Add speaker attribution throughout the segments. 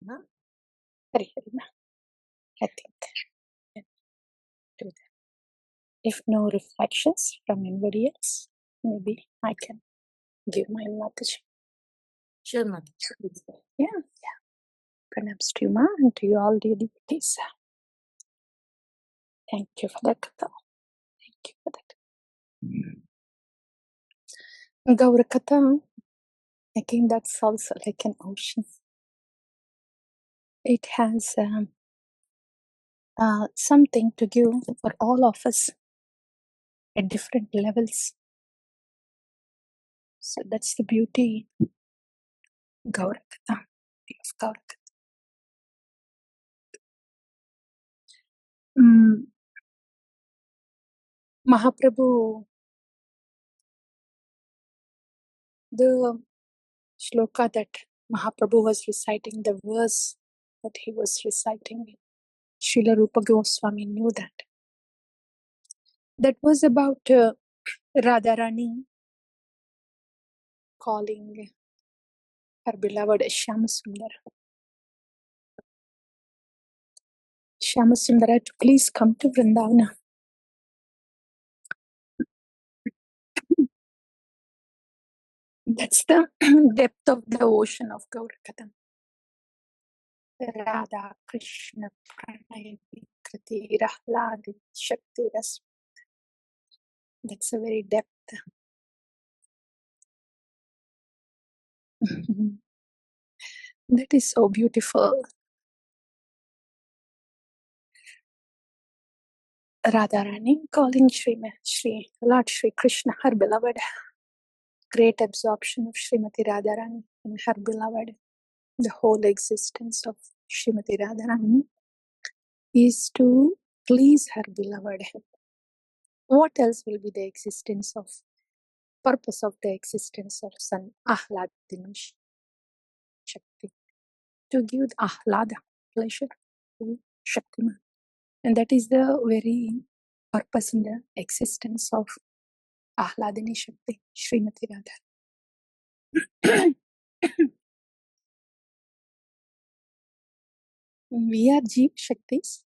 Speaker 1: Huh? Hari Hari Ma. I think I do that. If no reflections from anybody else, maybe I can give my Mataji.
Speaker 2: Sure, Mataji.
Speaker 1: Yeah. Pranams to you, Ma, and to you all, dear devotees. Thank you for that katha. Thank you for that. Gaura katha, I think that's also like an ocean. It has something to give for all of us at different levels. So that's the beauty Gaura katha, of Gaura katha. Mahaprabhu, the shloka that Mahaprabhu was reciting, the verse that he was reciting, Srila Rupa Goswami knew that. That was about Radharani calling her beloved Shyamasundara. Shyamasundara to please come to Vrindavana. That's the depth of the ocean of Gaurakadam. Radha Krishna Pranaya Vikriti Rahladi Shakti Ras. That's a very depth. That is so beautiful. Radharani calling Shri Lord Shri Krishna, her beloved. Great absorption of Srimati Radharani in her beloved. The whole existence of Srimati Radharani is to please her beloved. What else will be the existence of, purpose of the existence of San Ahladini Shakti? To give Ahlada, pleasure to Shaktiman. And that is the very purpose in the existence of Ahladini Shakti, Srimati Radha. We are Jeev Shaktis.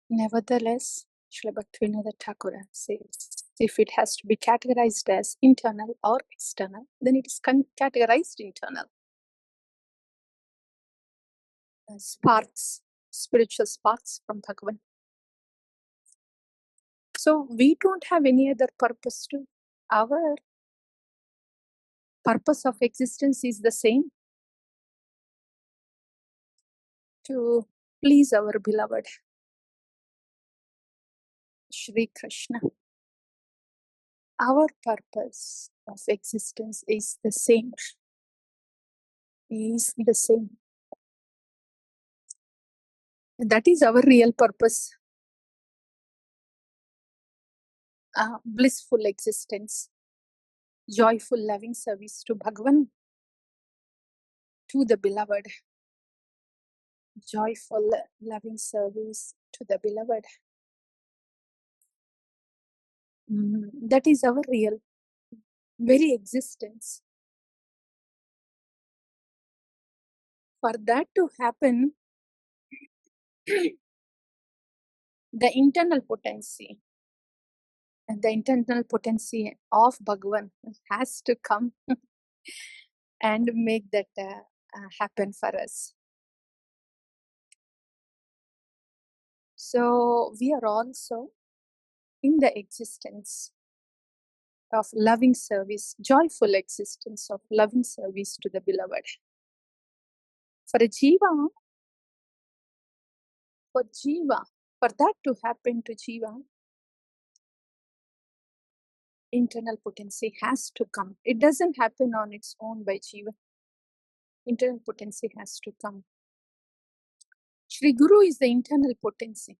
Speaker 1: Nevertheless, Srila Bhaktivinoda Thakur says, if it has to be categorized as internal or external, then it is categorized internal. Sparks, spiritual sparks from Bhagavan. So we don't have any other purpose to. Our purpose of existence is the same, to please our beloved Shri Krishna. Our purpose of existence is the same. Is the same. That is our real purpose. Blissful existence, joyful loving service to Bhagavan, to the beloved. Joyful loving service to the beloved. That is our real, very existence. For that to happen, the internal potency and the internal potency of Bhagavan has to come and make that happen for us. So we are also in the existence of loving service, joyful existence of loving service to the beloved. For a Jiva, for that to happen to Jiva, internal potency has to come. It doesn't happen on its own by Jiva. Internal potency has to come. Shri Guru is the internal potency.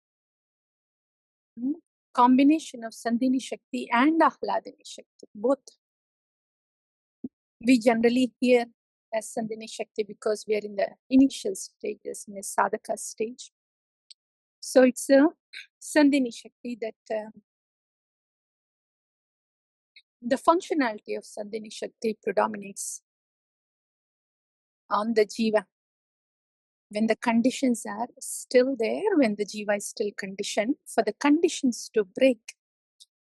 Speaker 1: Combination of Sandhini Shakti and Ahladini Shakti, both. We generally hear as Sandhini Shakti because we are in the initial stages, in the sadhaka stage. So it's a Sandhini Shakti that the functionality of Sandhini Shakti predominates on the Jiva. when the conditions are still there, when the jiva is still conditioned, for the conditions to break,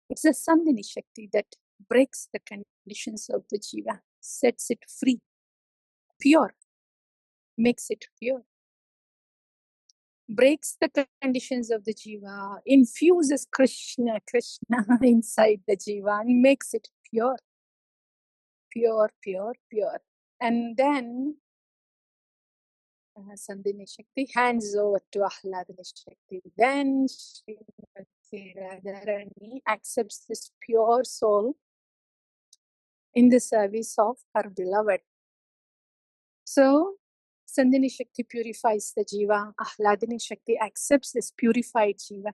Speaker 1: it's the Sandhini Shakti that breaks the conditions of the jiva, sets it free, pure, makes it pure, breaks the conditions of the jiva, infuses Krishna inside the jiva and makes it pure, pure, pure, pure. And then Sandhini Shakti hands over to Ahladini Shakti. Then Srimati Radharani accepts this pure soul in the service of her beloved. So, Sandhini Shakti purifies the jiva. Ahladini Shakti accepts this purified jiva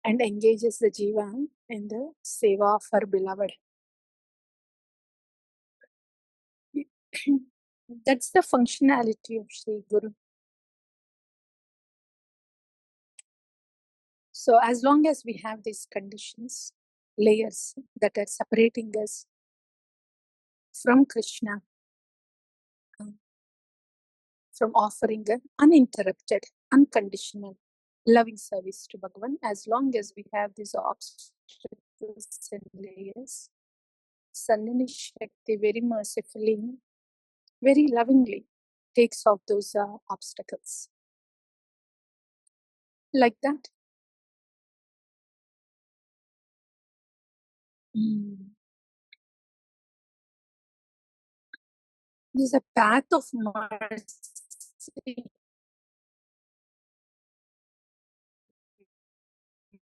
Speaker 1: and engages the jiva in the seva of her beloved. That's the functionality of Sri Guru. So as long as we have these conditions, layers that are separating us from Krishna, from offering an uninterrupted, unconditional, loving service to Bhagavan, as long as we have these obstacles and layers, Sandhini Shakti very mercifully, very lovingly takes off those obstacles. Like that. There's a path of mercy.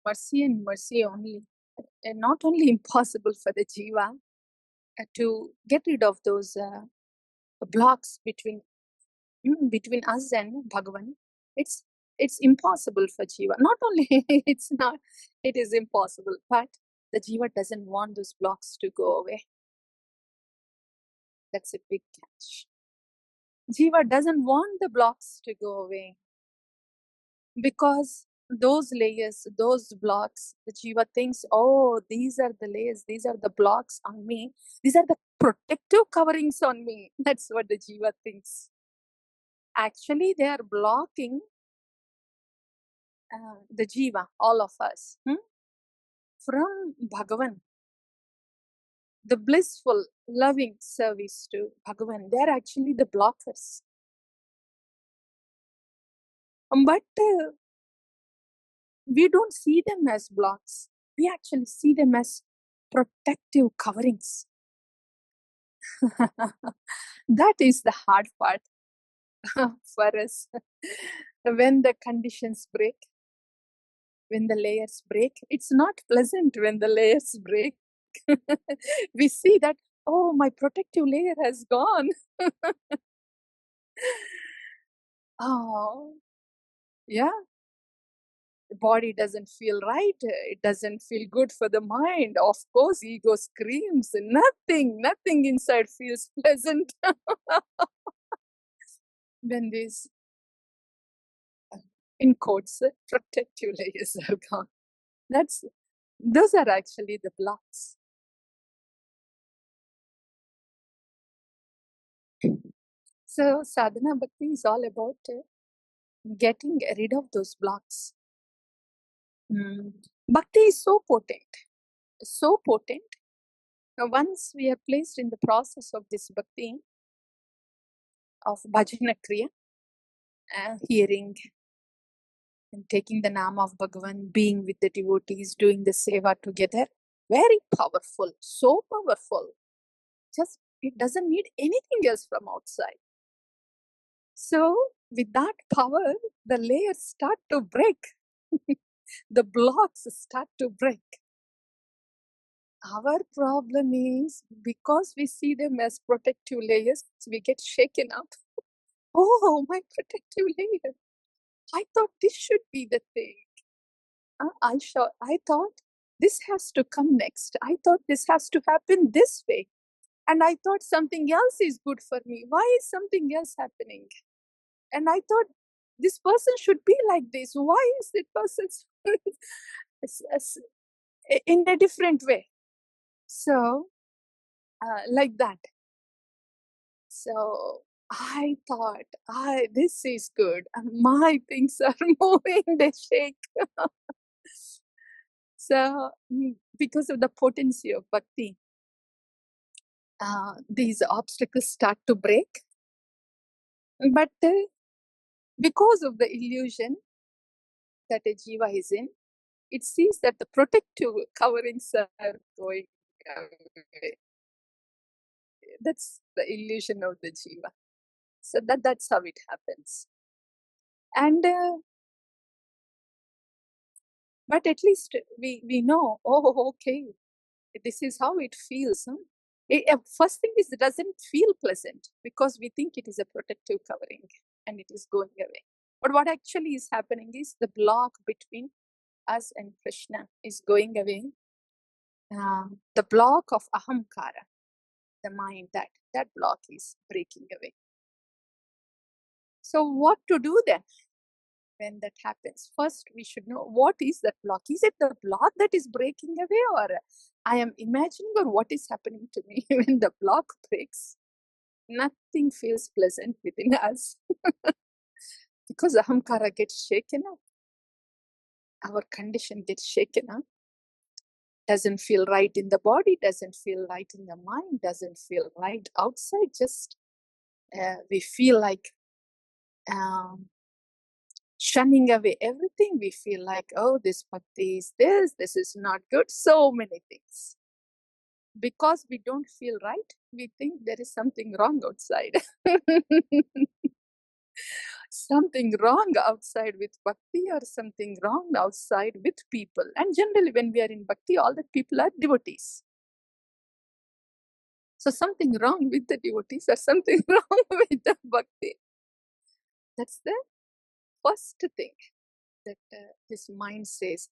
Speaker 1: Mercy and mercy only. And not only impossible for the jiva to get rid of those blocks between us and Bhagavan. It's impossible for jiva. Not only it is impossible, but the jiva doesn't want those blocks to go away. That's a big catch. Jiva doesn't want the blocks to go away because those layers, those blocks, the jiva thinks, oh, these are the layers, these are the blocks on me, these are the protective coverings on me. That's what the jiva thinks. Actually, they are blocking the jiva, all of us, from Bhagavan. The blissful, loving service to Bhagavan, they are actually the blockers. But we don't see them as blocks. We actually see them as protective coverings. That is the hard part for us. When the conditions break, when the layers break, it's not pleasant when the layers break. We see that, oh, my protective layer has gone. Oh, yeah. The body doesn't feel right. It doesn't feel good for the mind. Of course, ego screams. Nothing inside feels pleasant. When these, in quotes, protective layers are gone. Those are actually the blocks. So sadhana bhakti is all about getting rid of those blocks. Bhakti is so potent, so potent. Once we are placed in the process of this bhakti, of bhajana kriya, hearing and taking the name of Bhagavan, being with the devotees, doing the seva together, very powerful, so powerful. Just, it doesn't need anything else from outside. So with that power, the layers start to break. The blocks start to break. Our problem is, because we see them as protective layers, we get shaken up. Oh, my protective layer. I thought this should be the thing. I thought this has to come next. I thought this has to happen this way. And I thought something else is good for me. Why is something else happening? And I thought this person should be like this. Why is that person in a different way? So, like that. So, I thought, this is good. My things are moving, they shake. So, because of the potency of bhakti, these obstacles start to break. But because of the illusion that a jiva is in, it sees that the protective coverings are going away. That's the illusion of the jiva. So that's how it happens. And but at least we know, oh, okay, this is how it feels. First thing is, it doesn't feel pleasant because we think it is a protective covering and it is going away. But what actually is happening is the block between us and Krishna is going away. The block of ahamkara, the mind, that block is breaking away. So what to do then when that happens? First, we should know, what is that block? Is it the block that is breaking away, or I am imagining, or what is happening to me? When the block breaks, nothing feels pleasant within us because ahamkara gets shaken up. Our condition gets shaken up. Doesn't feel right in the body, doesn't feel right in the mind, doesn't feel right outside. Just we feel like shunning away everything. We feel like, oh, this bhakti is this is not good. So many things. Because we don't feel right, we think there is something wrong outside. Something wrong outside with bhakti, or something wrong outside with people. And generally, when we are in bhakti, all the people are devotees. So something wrong with the devotees, or something wrong with the bhakti. That's the first thing that this mind says,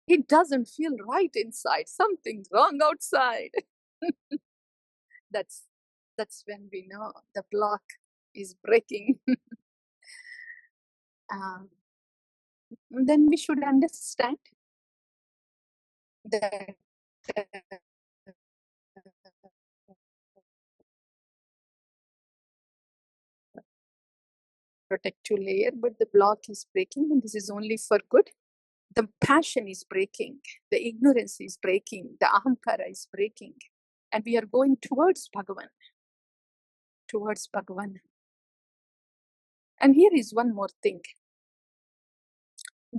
Speaker 1: it doesn't feel right inside. Something's wrong outside. That's when we know the block is breaking. Then we should understand that protective layer, but the block is breaking, and this is only for good. The passion is breaking, the ignorance is breaking, the ahamkara is breaking, and we are going towards Bhagavan. Towards Bhagavan. And here is one more thing.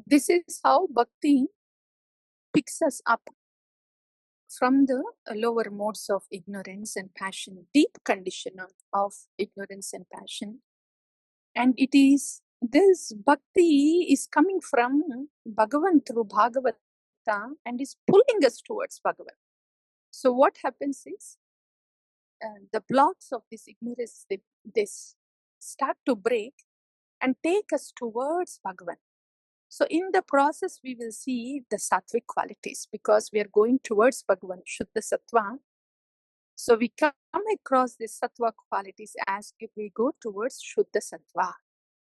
Speaker 1: This is how bhakti picks us up from the lower modes of ignorance and passion, deep condition of ignorance and passion. And it is this bhakti is coming from Bhagavan through Bhagavata and is pulling us towards Bhagavan. So what happens is, the blocks of this ignorance, they start to break and take us towards Bhagavan. So in the process, we will see the sattvic qualities because we are going towards Bhagavan, Shuddha Sattva. So we come across the sattva qualities as if we go towards Shuddha Sattva.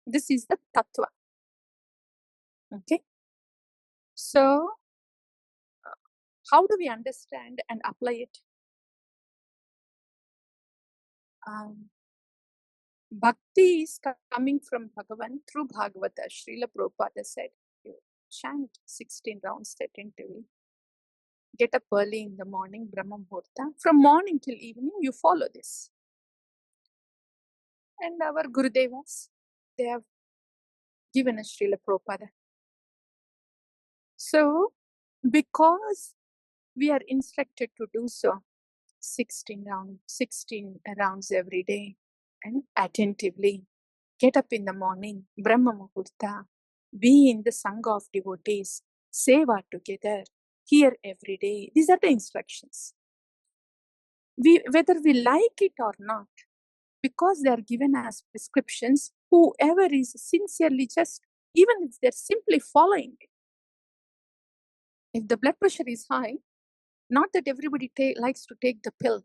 Speaker 1: This is the tattva. Okay. So how do we understand and apply it? Bhakti is coming from Bhagavan through Bhagavata. Srila Prabhupada said, you chant 16 rounds attentively. Get up early in the morning, Brahma Muhurta. From morning till evening, you follow this. And our Gurudevas, they have given us Srila Prabhupada. So, because we are instructed to do so, 16 rounds every day, and attentively get up in the morning, Brahma Muhurta, be in the Sangha of devotees, seva together, hear every day. These are the instructions. Whether we like it or not, because they are given as prescriptions, whoever is sincerely just, even if they're simply following it. If the blood pressure is high, not that everybody likes to take the pill.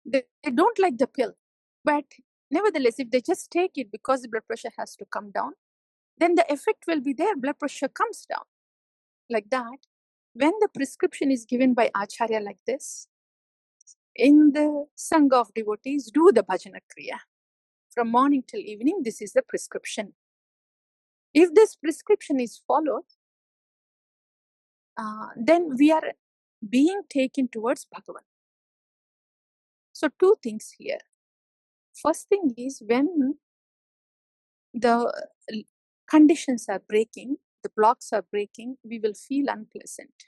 Speaker 1: They don't like the pill. But nevertheless, if they just take it because the blood pressure has to come down, then the effect will be there. Blood pressure comes down. Like that, when the prescription is given by Acharya like this, in the Sangha of devotees do the bhajana kriya. From morning till evening, this is the prescription. If this prescription is followed, then we are being taken towards Bhagavan. So two things here. First thing is, when the conditions are breaking, the blocks are breaking, we will feel unpleasant.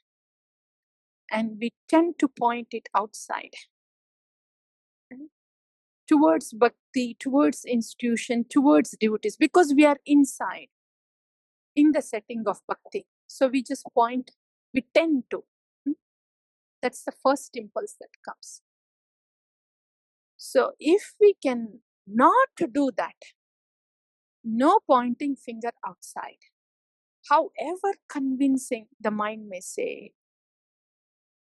Speaker 1: And we tend to point it outside. Towards bhakti, towards institution, towards devotees, because we are inside, in the setting of bhakti. So we just point, we tend to. That's the first impulse that comes. So if we can not do that, no pointing finger outside, however convincing the mind may say,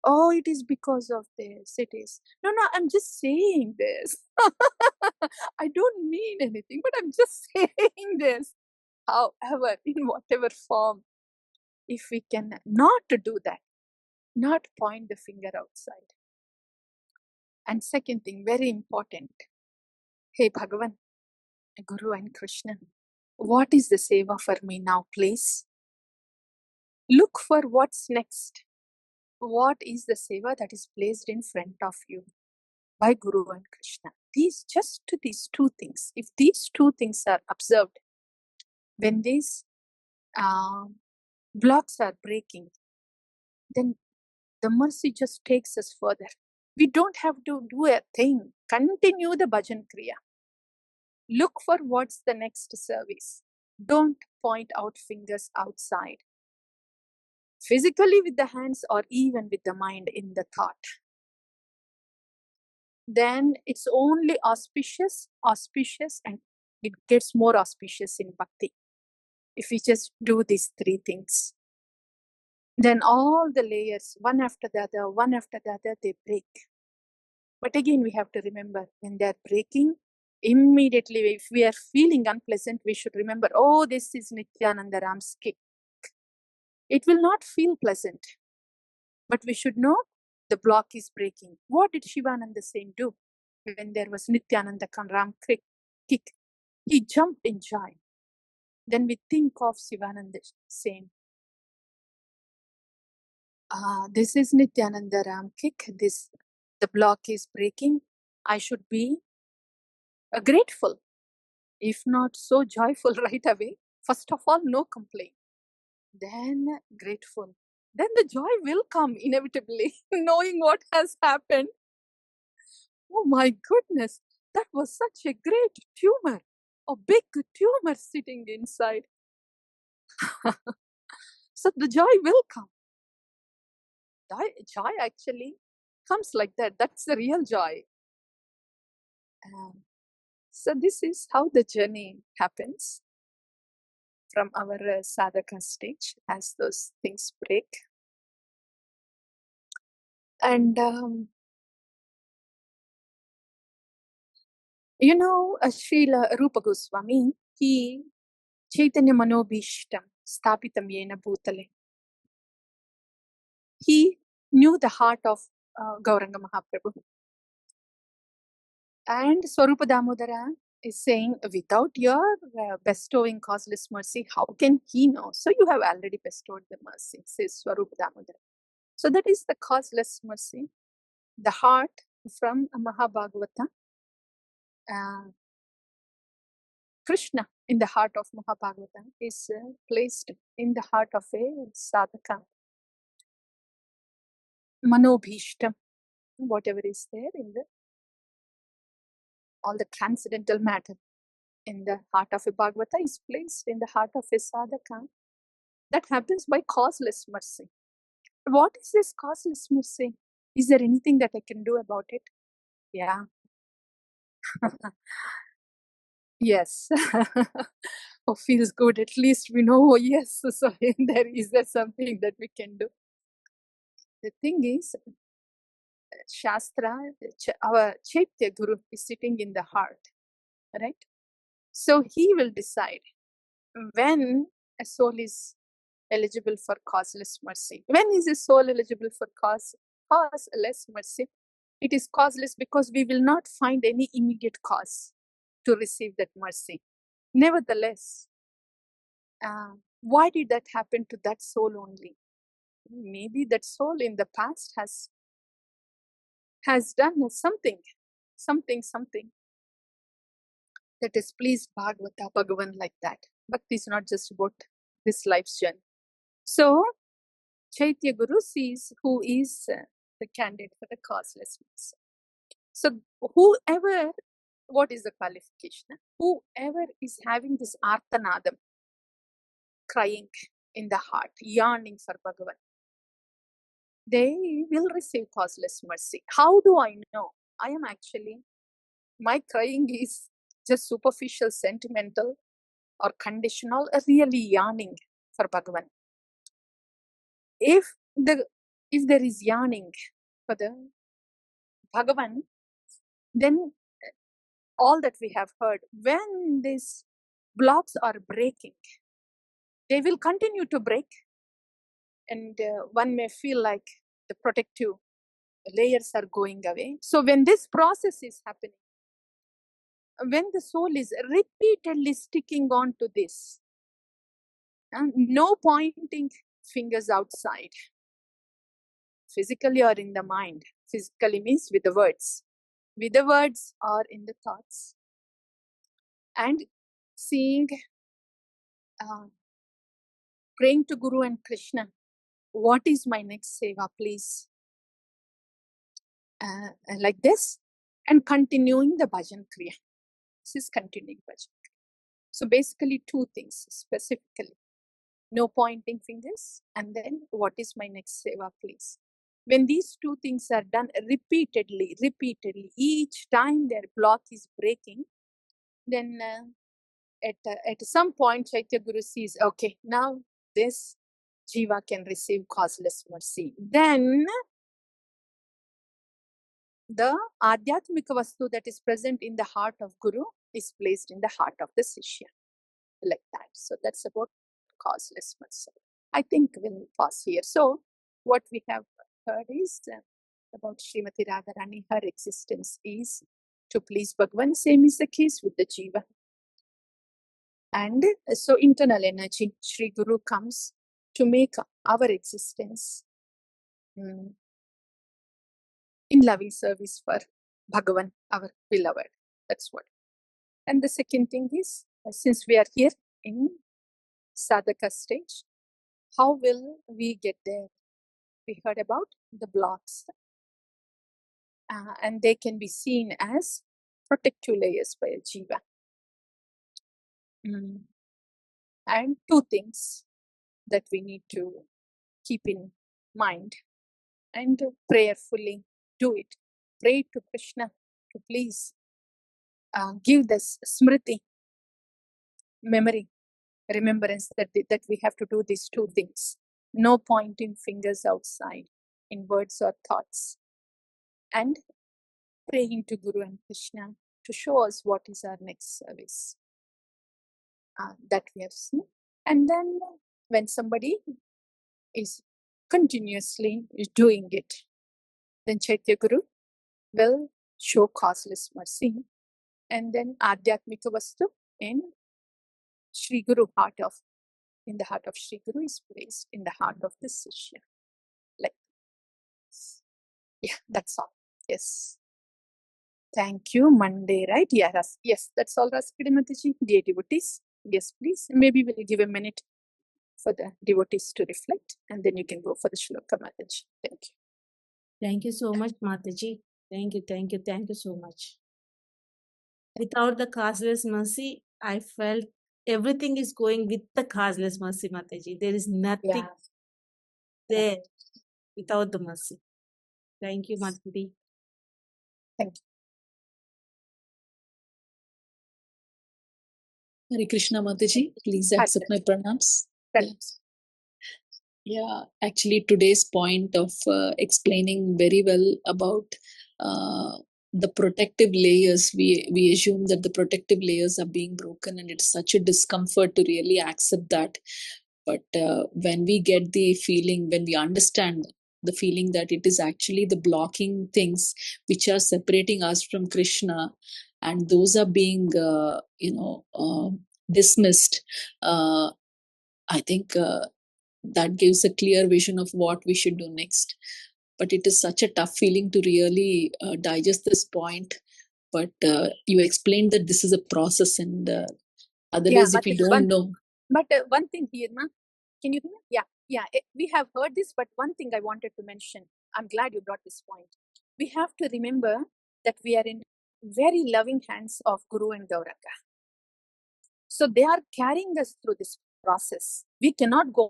Speaker 1: oh, it is because of this, it is. No, I'm just saying this. I don't mean anything, but I'm just saying this. However, in whatever form, if we can not do that, not point the finger outside. And second thing, very important, hey Bhagavan, Guru and Krishna, what is the seva for me now, please? Look for what's next. What is the seva that is placed in front of you by Guru and Krishna? These two things, if these two things are observed, when these blocks are breaking, then the mercy just takes us further. We don't have to do a thing. Continue the bhajan kriya. Look for what's the next service. Don't point out fingers outside. Physically with the hands or even with the mind in the thought. Then it's only auspicious, and it gets more auspicious in bhakti. If we just do these three things, then all the layers, one after the other, they break. But again, we have to remember, when they're breaking, immediately, if we are feeling unpleasant, we should remember, oh, this is Nityananda Ram's kick. It will not feel pleasant, but we should know the block is breaking. What did Shivananda Saint do when there was Nityananda Ram kick? He jumped in joy. Then we think of Shivananda Saint. This is Nityananda Ram kick. The block is breaking. I should be grateful, if not so joyful right away. First of all, no complaint. Then grateful. Then the joy will come inevitably, knowing what has happened. Oh my goodness, that was such a great tumor, a big tumor sitting inside. So the joy will come. Joy actually comes like that. That's the real joy. So this is how the journey happens from our sadhaka stage as those things break. And Srila Rupa Goswami, he Chaitanya Manobhishtam Stapitam Yena Bhutale. He knew the heart of Gauranga Mahaprabhu. And Swarupa Damodara is saying, without your bestowing causeless mercy, how can he know? So you have already bestowed the mercy, says Swarupa Damodara. So that is the causeless mercy. The heart from Mahabhagavata. Krishna in the heart of Mahabhagavata is placed in the heart of a sadhaka. Manobhishtam, whatever is there in all the transcendental matter in the heart of a Bhagavata is placed in the heart of a sadhaka. That happens by causeless mercy. What is this causeless mercy? Is there anything that I can do about it? Yeah. Yes. Oh, feels good. At least we know, yes, so is there something that we can do? The thing is, Shastra, our Chaitya Guru is sitting in the heart, right? So he will decide when a soul is eligible for causeless mercy. When is a soul eligible for causeless mercy? It is causeless because we will not find any immediate cause to receive that mercy. Nevertheless, why did that happen to that soul only? Maybe that soul in the past has done something that has pleased Bhagavan like that. Bhakti is not just about this life's journey. So, Chaitya Guru sees who is the candidate for the causelessness. So, whoever, what is the qualification? Whoever is having this arthanadam, crying in the heart, yearning for Bhagavan, they will receive causeless mercy. How do I know? My crying is just superficial, sentimental, or conditional, or really yearning for Bhagavan. If there is yearning for the Bhagavan, then all that we have heard, when these blocks are breaking, they will continue to break, and one may feel like the protective layers are going away. So when this process is happening, when the soul is repeatedly sticking on to this, no pointing fingers outside, physically or in the mind. Physically means with the words or in the thoughts, and seeing, praying to Guru and Krishna, what is my next seva, please? Like this, and continuing the bhajan kriya. This is continuing bhajan kriya. So basically two things specifically. No pointing fingers, and then what is my next seva, please? When these two things are done repeatedly, each time their block is breaking, then at some point Chaitya Guru sees, okay, now this jiva can receive causeless mercy. Then the adhyatmika vastu that is present in the heart of Guru is placed in the heart of the Sishya. Like that. So that's about causeless mercy. I think we'll pause here. So what we have heard is about Srimati Radharani. Her existence is to please Bhagavan. Same is the case with the Jiva. And so internal energy, Sri Guru comes to make our existence in loving service for Bhagavan, our beloved. That's what. And the second thing is, since we are here in sadhaka stage, how will we get there? We heard about the blocks, and they can be seen as protective layers by a jiva. And two things that we need to keep in mind and prayerfully do it. Pray to Krishna to please give this smriti, memory, remembrance that we have to do these two things. No pointing fingers outside in words or thoughts. And praying to Guru and Krishna to show us what is our next service that we have seen. And then when somebody is continuously doing it, then Chaitya Guru will show causeless mercy. And then Adhyatmika Vastu in Sri Guru in the heart of Sri Guru is placed in the heart of the Sishya. Like, yeah, that's all. Yes. Thank you. Monday, right? Yeah, yes, that's all, Rasakidi Mataji. Dear devotees, yes, please. Maybe we'll give a minute for the devotees to reflect, and then you can go for the shloka, Mataji. Thank you.
Speaker 2: Thank you so much, Mataji. Thank you so much. Without the causeless mercy, I felt everything is going with the causeless mercy, Mataji. There is nothing there without the mercy. Thank you, Mataji.
Speaker 1: Thank you.
Speaker 3: Hare Krishna Mataji, please accept my pranams. Yeah, actually today's point of explaining very well about the protective layers, we assume that the protective layers are being broken, and it's such a discomfort to really accept that. But when we get the feeling, when we understand the feeling that it is actually the blocking things which are separating us from Krishna, and those are being, dismissed. I think that gives a clear vision of what we should do next. But it is such a tough feeling to really digest this point. But you explained that this is a process, and otherwise, if you don't know.
Speaker 1: But one thing here, ma, can you hear me? Yeah. We have heard this, but one thing I wanted to mention. I'm glad you brought this point. We have to remember that we are in very loving hands of Guru and Gauranga. So they are carrying us through this process. We cannot go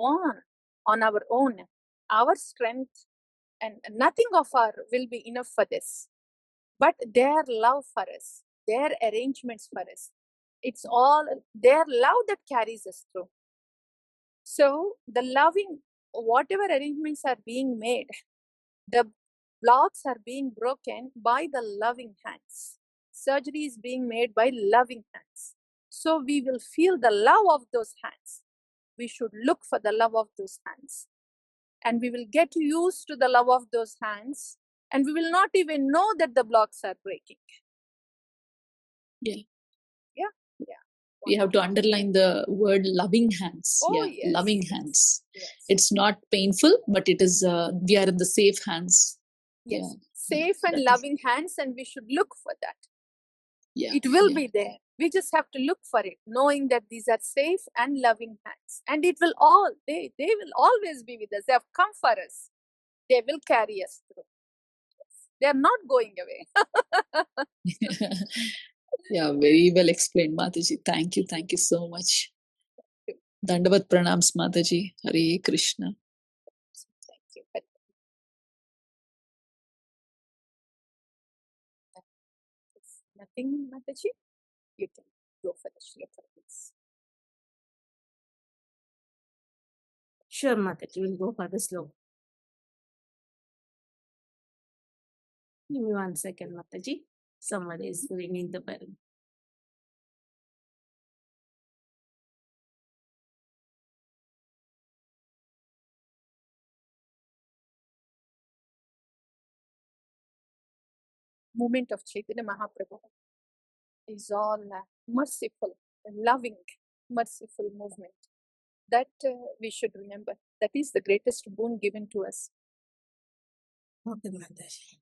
Speaker 1: on our own. Our strength and nothing of our will be enough for this. But their love for us, their arrangements for us, it's all their love that carries us through. So the loving, whatever arrangements are being made, the blocks are being broken by the loving hands. Surgery is being made by loving hands. So we will feel the love of those hands. We should look for the love of those hands. And we will get used to the love of those hands. And we will not even know that the blocks are breaking.
Speaker 3: Yeah.
Speaker 1: We
Speaker 3: have to underline the word loving hands.
Speaker 1: Yes,
Speaker 3: loving hands. Yes. It's not painful, but it is, we are in the safe hands.
Speaker 1: Yes. Yeah. Safe and loving hands, and we should look for that.
Speaker 3: Yeah.
Speaker 1: It will be there. We just have to look for it, knowing that these are safe and loving hands. And it will they will always be with us. They have come for us. They will carry us through. They are not going away.
Speaker 3: Yeah, very well explained, Mataji. Thank you so much. Dandavat pranams, Mataji. Hare Krishna.
Speaker 1: Thank you. Nothing, Mataji? You can go for the shloka, please.
Speaker 2: Sure, Mataji, we'll go for the sloka. Give me 1 second, Mataji. Somebody is ringing the bell.
Speaker 1: Movement of Chaitanya Mahaprabhu is all merciful, loving, merciful movement. That we should remember. That is the greatest boon given to us.
Speaker 2: Okay, Mataji.